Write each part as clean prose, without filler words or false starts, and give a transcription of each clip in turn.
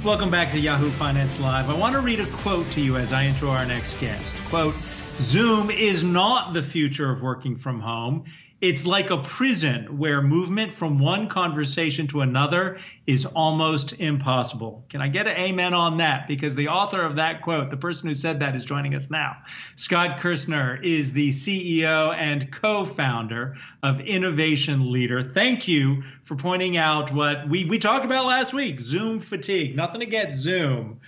Welcome back to Yahoo Finance Live. I want to read a quote to you as I intro our next guest. Quote, Zoom is not the future of working from home. It's like a prison where movement from one conversation to another is almost impossible. Can I get an amen on that? Because the author of that quote, the person who said that, is joining us now. Scott Kirsner is the CEO and co-founder of Innovation Leader. Thank you for pointing out what we talked about last week, Zoom fatigue. Nothing against Zoom.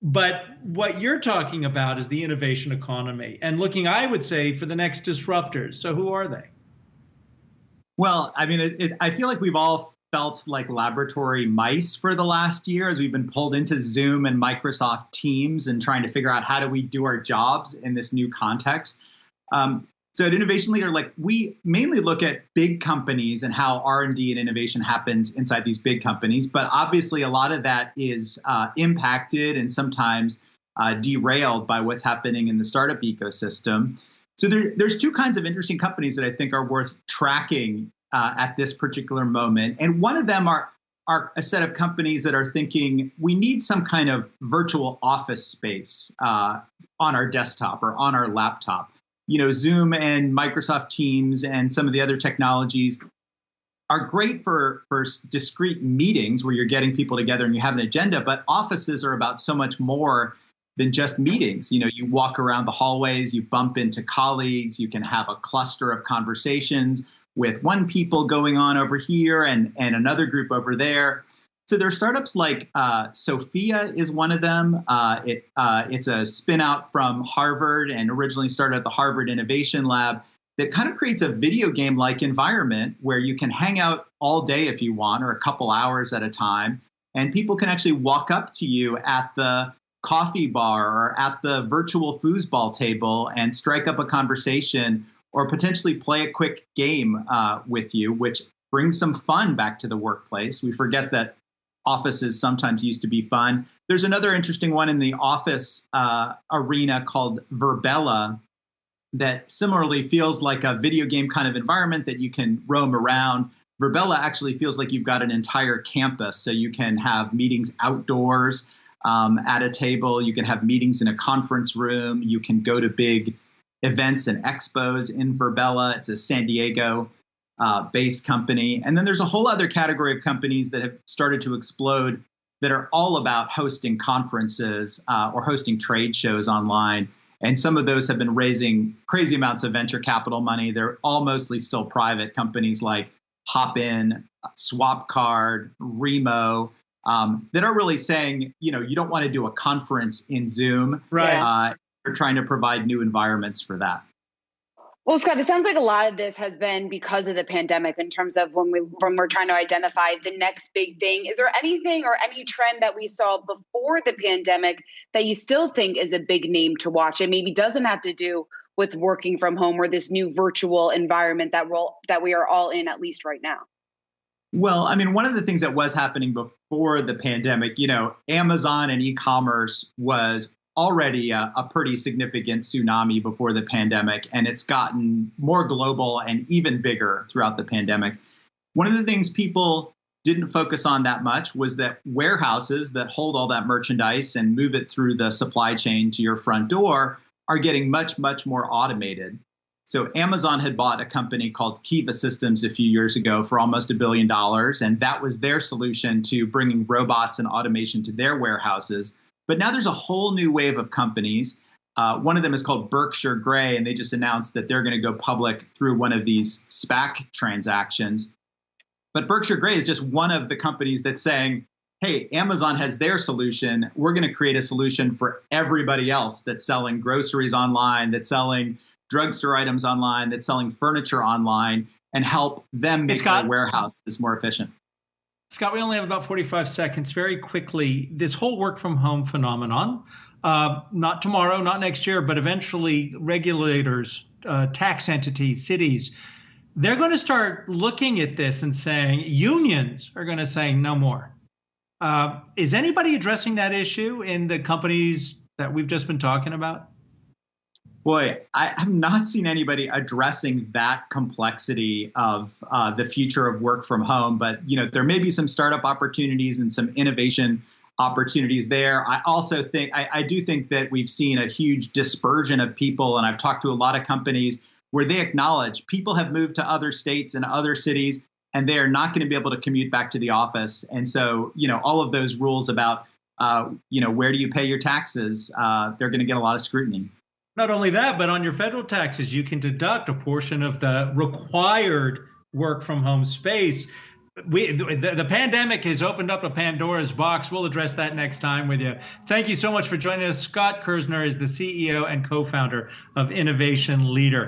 But what you're talking about is the innovation economy and looking, I would say, for the next disruptors. So who are they? Well, I mean, I feel like we've all felt like laboratory mice for the last year as we've been pulled into Zoom and Microsoft Teams and trying to figure out how do we do our jobs in this new context. So at Innovation Leader, we mainly look at big companies and how R&D and innovation happens inside these big companies. But obviously, a lot of that is impacted and sometimes derailed by what's happening in the startup ecosystem. So there's two kinds of interesting companies that I think are worth tracking at this particular moment. And one of them are a set of companies that are thinking we need some kind of virtual office space on our desktop or on our laptop. You know, Zoom and Microsoft Teams and some of the other technologies are great for discrete meetings where you're getting people together and you have an agenda, but offices are about so much more than just meetings. You know, you walk around the hallways, you bump into colleagues, you can have a cluster of conversations with one people going on over here and another group over there. So there are startups like Sophia is one of them. It's a spin out from Harvard and originally started at the Harvard Innovation Lab that kind of creates a video game like environment where you can hang out all day if you want, or a couple hours at a time. And people can actually walk up to you at the coffee bar or at the virtual foosball table and strike up a conversation or potentially play a quick game with you, which brings some fun back to the workplace. We forget that offices sometimes used to be fun. There's another interesting one in the office arena called Verbella that similarly feels like a video game kind of environment that you can roam around. Verbella actually feels like you've got an entire campus, so you can have meetings outdoors at a table. You can have meetings in a conference room. You can go to big events and expos in Verbella. It's a San Diego based company. And then there's a whole other category of companies that have started to explode that are all about hosting conferences or hosting trade shows online. And some of those have been raising crazy amounts of venture capital money. They're all mostly still private companies like Hopin, Swapcard, Remo, that are really saying, you know, you don't want to do a conference in Zoom. Right. We're trying to provide new environments for that. Well, Scott, it sounds like a lot of this has been because of the pandemic in terms of when we're trying to identify the next big thing. Is there anything or any trend that we saw before the pandemic that you still think is a big name to watch? It maybe doesn't have to do with working from home or this new virtual environment that we are all in, at least right now. Well, I mean, one of the things that was happening before the pandemic, you know, Amazon and e-commerce was already a pretty significant tsunami before the pandemic, and it's gotten more global and even bigger throughout the pandemic. One of the things people didn't focus on that much was that warehouses that hold all that merchandise and move it through the supply chain to your front door are getting much, much more automated. So Amazon had bought a company called Kiva Systems a few years ago for almost $1 billion, and that was their solution to bringing robots and automation to their warehouses. But now there's a whole new wave of companies. One of them is called Berkshire Grey, and they just announced that they're going to go public through one of these SPAC transactions. But Berkshire Grey is just one of the companies that's saying, hey, Amazon has their solution. We're going to create a solution for everybody else that's selling groceries online, that's selling drugstore items online, that's selling furniture online, and help them make their warehouses more efficient. Scott, we only have about 45 seconds. Very quickly, this whole work from home phenomenon, not tomorrow, not next year, but eventually regulators, tax entities, cities, they're going to start looking at this and saying, unions are going to say no more. Is anybody addressing that issue in the companies that we've just been talking about? Boy, I have not seen anybody addressing that complexity of the future of work from home. But, you know, there may be some startup opportunities and some innovation opportunities there. I also think, I do think that we've seen a huge dispersion of people, and I've talked to a lot of companies where they acknowledge people have moved to other states and other cities, and they are not going to be able to commute back to the office. And so, all of those rules about, where do you pay your taxes, they're going to get a lot of scrutiny. Not only that, but on your federal taxes, you can deduct a portion of the required work from home space. The pandemic has opened up a Pandora's box. We'll address that next time with you. Thank you so much for joining us. Scott Kirsner is the CEO and co-founder of Innovation Leader.